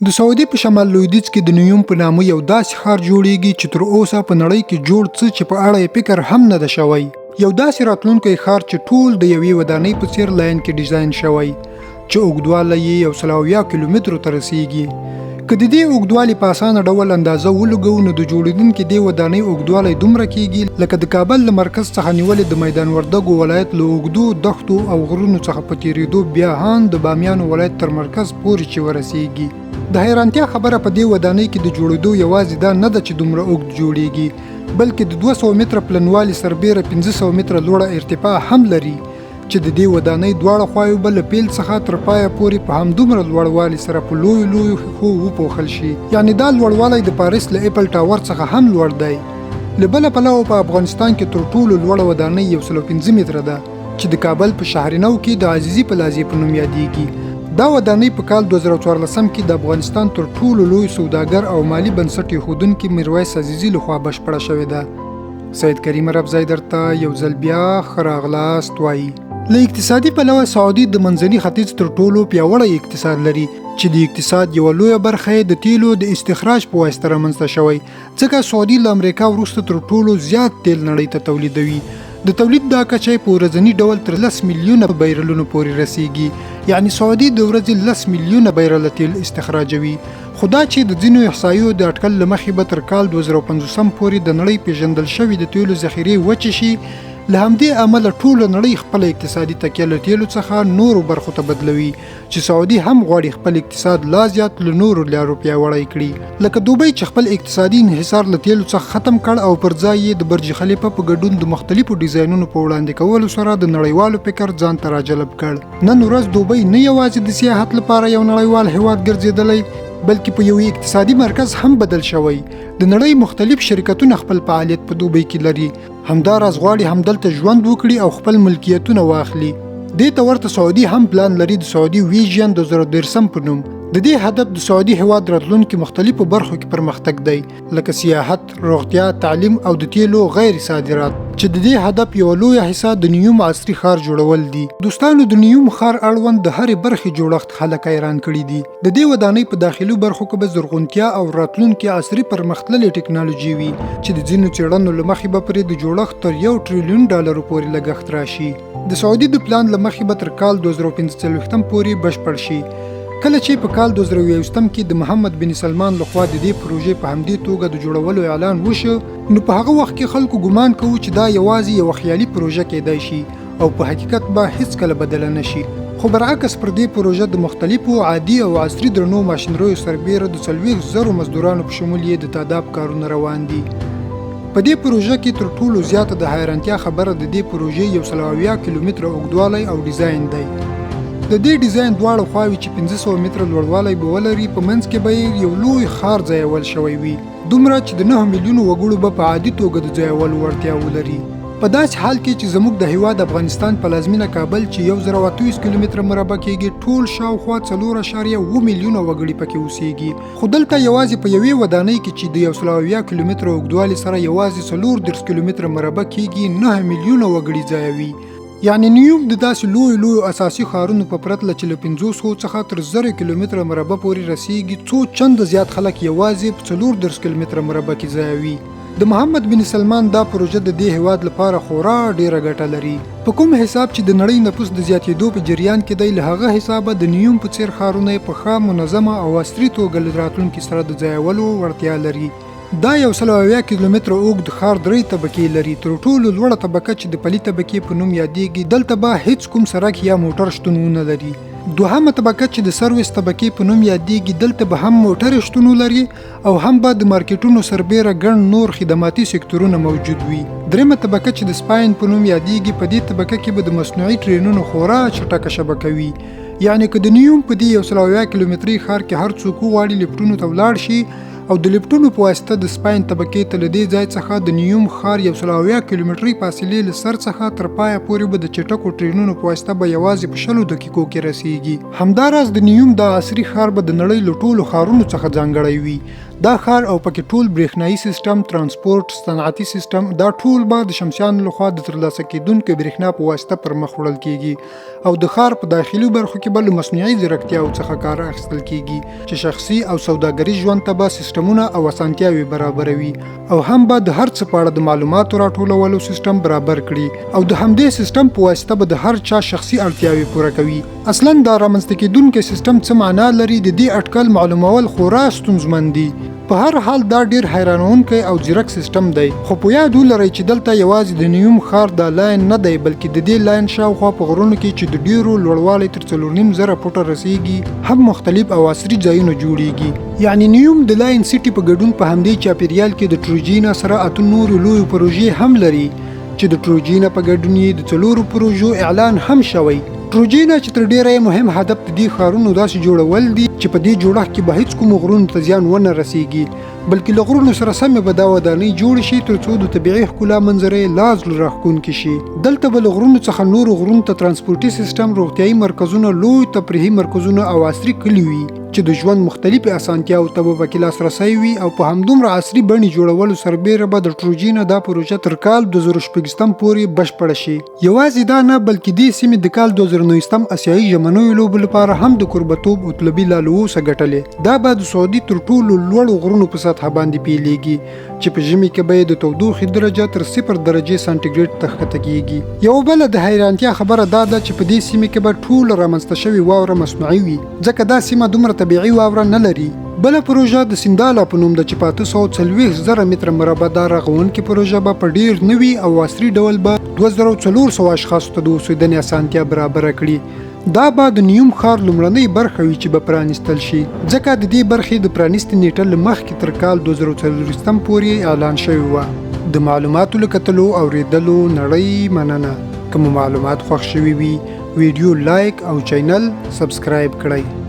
د سعودي په شمال لویدیځ کې د نیوم په نامه یو داسې ښار جوړیږي چې تر اوسه په نړۍ کې جوړ څه چې په اړه یې فکر هم نه ده شوی. یو داسې راتلونکی ښار چې ټول د یوې ودانۍ په څیر لاین کې ډیزاین شوی چې اوږدوالی یې 170 کیلومترو ته رسیږي. که د دې اوږدوالي په اسانه ډول اندازه ولګو نو د جوړیدونکې دې ودانۍ اوږدوالی دومره کیږي لکه د کابل له مرکز څخه نیولې د میدان وردګو ولایت له اوږدو دښتو او غرونو څخه په تیریدو بیا هم د بامیانو ولایت تر مرکز پورې چې ورسیږي. د حیرانتیا خبره په دې ودانۍ کې د جوړېدو یوازې دا نه ده چې دومره اوږد جوړیږي، بلکې د 200 متره پلنوالي سربیره 500 متره لوړه ارتفاع هم لري چې د دې ودانۍ دواړه خواوې به له پیل څخه تر پایه پورې په همدومره لوړوالي سره په لویو ښیښو وپوښل شي. یعنې دا لوړوالی د پاریس له ایپل ټاور څخه هم لوړ دی. له بله پلوه په افغانستان کې تر ټولو لوړه ودانۍ 115 متره ده چې د کابل په شهرنو کې د عزیزي پلازې په نوم یادېږي. دا ودانۍ په کال 2014 کې د افغانستان تر ټولو لوی سوداګر او مالی بنسټ ایښودونکي میرویس عزیزي لخوا بشپړه شوې ده. سید کریم ربزی درته یو ځل بیا ښه راغلاست وایي. له اقتصادي پلوه سعودي د منځني ختیځ تر ټولو پیاوړی اقتصاد لري چې د اقتصاد یوه لویه برخه یې د تیلو د استخراج په واسطه رامنځته شوی، ځکه سعودي له امریکا وروسته تر ټولو زیات تیل نړۍ ته تولیدوي. د تولید دا کچه په ورځني ډول تر 10 میلیونه بیرلونو پورې رسیږي، یعنی سعودي د ورځې 10 میلیونه بیرله تیل استخراجوي. خو دا چې د ځینو احصایو د اټکل له مخې به تر کال 2050 پورې د نړۍ پیژندل شوي د تیلو ذخیرې وچې شي، له همدې امله ټوله نړۍ خپل اقتصادي تکیه له تیلو څخه نورو برخو ته بدلوي چې سعودي هم غواړي خپل اقتصاد لا زیات له نورو لارو پیاوړی کړي، لکه دوبۍ چې خپل اقتصادي انحصار له تیلو څخه ختم کړ او پر ځای یې د برج خلیفه په ګډون د مختلفو ډیزاینونو په وړاندې کولو سره د نړیوالو فکر ځان ته راجلب کړ. نن ورځ دوبۍ نه یوازې د سیاحت لپاره یو نړیوال هیواد ګرځېدلی بلکې په یو اقتصادي مرکز هم بدل شوی. د نړۍ مختلف شرکتونه خپل فعالیت په دوبۍ کې لري، همداراز غواړي همدلته ژوند وکړي او خپل ملکیتونه واخلي. دې ته ورته سعودي هم پلان لري د سعودي ویژن 2030 په نوم. د دې هدف د سعودي هیواد راتلونکي مختلفو برخو کې پرمختګ دی، لکه سیاحت، روغتیا، تعلیم او د تیلو غیر صادرات، چې د دې هدف یو لویه حصہ د نیوم عصري ښار جوړول دي. دوستانو، د نیوم ښار اړوند د هرې برخې جوړښت خلک حیران کړي دي. د دې ودانۍ په داخلي برخو کې به زرغونتیا او راتلونکي عصري پرمختللې ټکنالوژي وي چې د ځینو څېړنو له مخې به پرې د جوړښت تر $1 ټریلیون پورې لګښت راشي. د سعودي د پلان له مخې به تر کال 2045 پورې بشپړ شي. کله چې په کال 2020 کې د محمد بن سلمان لخوا د دې پروژې په همدې توګه د جوړولو اعلان وشو، نو په هغه وخت کې خلکو ګمان کوو چې دا یوازې یو خیالي پروژه کېدای شي او په حقیقت به هیڅ کله بدله نشي. خو برعکس پر دې پروژه د مختلفو عادي او عصري درنو ماشینریو سربیره د 40,000 مزدورانو په شمول یې د تعداد کارونه روان دي. په دې پروژه کې تر ټولو زیاته د حیرانتیا خبره د دې پروژې 170 کیلومتره اوږدوالی او ډیزاین دی. د دې ډیزاین دواړه خواوې چې 500 متره لوړوالی به ولري، په منځ کې به یو لوی ښار ځایول شوی وي، دومره چې د 9 میلیونو وګړو به په عادي توګه د ځایولو وړتیا ولري. په داسې حال کې چې زموږ د هیواد افغانستان پلازمینه کابل چې 1028 کیلومتره مربع کېږي، ټول شاوخوا 4.7 میلیونه وګړي پکې اوسېږي. خو دلته یوازې په یوې ودانۍ کې چې د 170 کیلومتره اوږدوالي سره یوازې 34 کیلومتره مربع کېږي 9 میلیونه وګړي ځایوي. یعنی نیوم د داسې لویو اساسي ښارونو په پرتله چې له 500 څخه تر 1000 کیلومتره مربع پورې رسیږي، څو چنده زیات خلک یوازې په 34 کیلومتره مربع کې ځایوي. د محمد بن سلمان دا پروژه د دې هیواد لپاره خورا ډیره ګټه لري. په کوم حساب چې د نړۍ نفوس د زیاتېدو په جریان کې دی، له هغه حسابه د نیوم په څیر ښارونه په ښه منظمه او عصري توګه له راتلونکي سره د ځایولو وړتیا لري. دا 170 کیلومتره اوږد ښار 3 طبقې لري. تر ټولو لوړه طبقه چې د پلي طبقې په نوم یادېږي، دلته به هیڅ کوم سړک یا موټر شتون ونه لري. دوهمه طبقه چې د سرویس طبقې په نوم یادېږي، دلته به هم موټر شتون ولري او هم به د مارکیټونو سربیره ګڼ نور خدماتي سکتورونه موجود وي. دریمه طبقه چې د سپاین په نوم یادېږي، په دې طبقه کې به د مصنوعي ټرینونو خورا چټکه شبکه وي. یعنی که د نیوم په دې 170 کیلومتري ښار کې هر څوک وغواړي لفټونو ته ولاړ شي او د لیفټونو په واسطه د سپاین طبقې ته له دې ځای څخه د نیوم ښار 170 کیلومتري فاصلې له سر څخه تر پایه پورې به د چټکو ټرینونو په واسطه به یوازې په 60 دقیقو کې رسیږي. همداراز د نیوم د عصري ښار به د نړۍ له ټولو ښارونو څخه ځانګړی وي. دا ښار او پکې ټول برېښنایي سیستم، ترانسپورت، صنعتي سیستم دا ټول به د شمسیانو لخوا د ترلاسه کېدونکو برېښنا په واسطه پر مخ وړل کېږي او د ښار په داخلي برخو کې به له مصنوعي ځیرکتیاو څخه کار اخیستل کېږي چې شخصي او سوداګریز ژوند ته به سیستمونه او اسانتیاوې برابروي او هم به د هر څه په اړه د معلوماتو راټولولو سیستم برابر کړي او د همدې سیستم په واسطه به د هر چا شخصي اړتیاوې پوره کوي. اصلا دا رامنځته کېدونکی سیستم څه معنا لري د دې اټکل معلومول خورا ستونزمن دي. په هر حال دا ډیر حیرانونکی او ځیرک سیستم دی، خو په یاد ولرئ چې دلته یوازې د نیوم ښار دا لاین نه دی بلکې د دې لاین شاوخوا په غرونو کې چې د ډیرو لوړوالی تر 4.5 فوټه رسیږي هم مختلف او عصري ځایونه جوړیږي. یعنی نیوم د لاین سیټي په ګډون په همدې چاپیریال کې د ټروجینا سره 8 نورو لویو پروژې هم لري چې د ټروجینا په ګډون یې د 4 پروژو اعلان هم شوی. ټروجینا چې تر ډیره مهم هدف د دې ښارونو داسې جوړول دي چې په دې جوړښت کې به هیڅ کوم غرونو ته زیان ونه رسیږي بلکې له غرونو سره سمې به دا ودانۍ جوړې شي تر څو د طبیعي ښکلا منظرې لا زړه راښکونکې شي. دلته به له غرونو څخه نورو غرونو ته ترانسپورتي سیستم، روغتیایي مرکزونه، لوی تفریحي مرکزونه او عصري کلي وي چې د ژوند مختلفې اسانتیاو ته به پکې لاسرسی وي او په همدومره عصري بڼې جوړولو سربیره به د ټروجینا دا پروژه تر کال 2006 پورې بشپړه شي. یوازې دا نه بلکې دې سیمې د کال 2009 اسیایي ژمنیو لوبو لپاره هم د کوربتوب او طلبي لا له اوسه ګټلې. دا به د سعودي تر ټولو لوړو غرونو په سطحه باندې پیلېږي چې په ژمي کې به د تودوخې درجه تر 0 درجې سانتیګریډ ته ښکته کېږي. یوه بله د حیرانتیا خبره دا ده چې په دې سیمې کې به ټوله رامنځته شوې واوره مصنوعي وي ځکه دا سیمه دومره طبیعي واوره نه لري. بله پروژه د سیندالا په نوم ده چې په 840,000 متره مربع دا رغونکې پروژه به په ډیر نوي او عصري ډول به 2400 اشخاصو ته د اوسېدنې اسانتیا برابره کړي. دا به د نیوم ښار لومړنۍ برخه وي چې به پرانیستل شي ځکه د دې برخې د پرانیستې نیټه له مخکې تر کال 2024 پورې اعلان شوی وه. د معلوماتو له کتلو او اورېدلو نړۍ مننه. که مو معلومات خوښ شوي وي ویډیو لایک او چینل سبسکرایب کړئ.